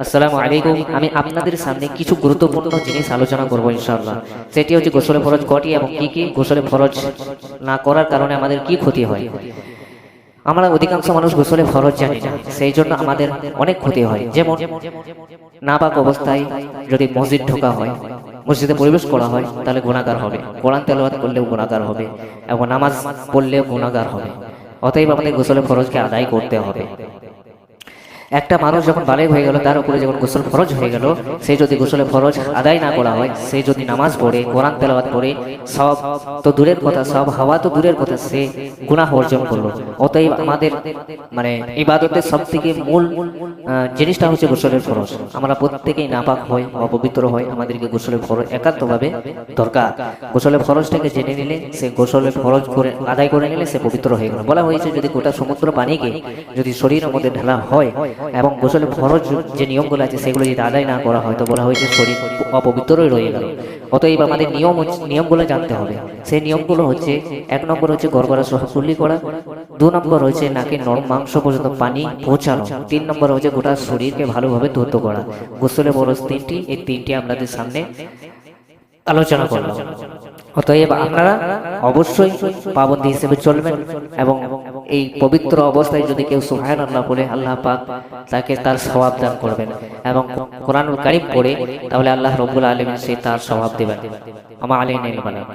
আসসালামু আলাইকুম। আমি আপনাদের সামনে কিছু গুরুত্বপূর্ণ জিনিস আলোচনা করব ইনশাআল্লাহ। সেটি হচ্ছে গোসলে ফরজ কটি এবং কি কি গোসলে ফরজ না করার কারণে আমাদের কি ক্ষতি হয়। আমরা অধিকাংশ মানুষ গোসলে ফরজ জানি না, সেই জন্য আমাদের অনেক ক্ষতি হয়। যেমন নাপাক অবস্থায় যদি মসজিদ ঢোকা হয়, মসজিদে প্রবেশ করা হয়, তাহলে গুনাহগার হবে। কোরআন তেলাওয়াত করলেও গুনাহগার হবে এবং নামাজ পড়লেও গুনাহগার হবে। অতএব আমাদের গোসলে ফরজকে আদায় করতে হবে। একটা মানুষ যখন বালেগ হয়ে গেল, তার উপরে যখন গোসল ফরজ হয়ে গেল, সে যদি গোসলে ফরজ আদায় না করা হয়, সে যদি নামাজ পড়ে, কোরআন তেলাওয়াত করে, সব তো দূরের কথা, সব হাওয়া তো দূরের কথা, সে গুনাহ অর্জন করলো। অতএব আমাদের ইবাদতের সব থেকে মূল জিনিসটা হচ্ছে গোসলের ফরজ। আমরা প্রত্যেকেই নাপাক হয়, অপবিত্র হয়, আমাদেরকে গোসলের ফরজ একান্তভাবে দরকার। গোসলের ফরজটাকে জেনে নিলে, সে গোসলের ফরজ করে আদায় করে নিলে সে পবিত্র হয়ে গেল। বলা হয়েছে যদি গোটা সমুদ্র পানিকে যদি শরীরের মধ্যে ঢালা হয় এবং গোসলে ফরজ যে নিয়মগুলো আছে সেগুলো যদি আদায় না করা হয়, তো বলা হয়েছে শরীর অপবিত্রই রয়ে গেল। অতএব আমাদের নিয়মগুলো জানতে হবে। সেই নিয়মগুলো হচ্ছে, 1 নম্বর হচ্ছে গড়গড়া সহ কুল্লি করা, 2 নম্বর হচ্ছে নাকে নরম মাংস পর্যন্ত পানি পৌঁছানো, 3 নম্বর হচ্ছে গোটা শরীরকে ভালোভাবে ধৌত করা। গোসলে ফরজ 3টি, এই 3টি আপনাদের সামনে আলোচনা করলাম। অতএব আপনারা অবশ্যই পাবন্দী হিসেবে চলবেন এবং এই পবিত্র অবস্থায় যদি কেউ সুবহানাল্লাহ বলে, আল্লাহ পাক তাকে তার সওয়াব দান করবেন এবং কোরআনুল কারীম পড়ে, তাহলে আল্লাহ রাব্বুল আলামিন সে তার সওয়াব দেবেন। আমা আলাইনা ইল বালাগ।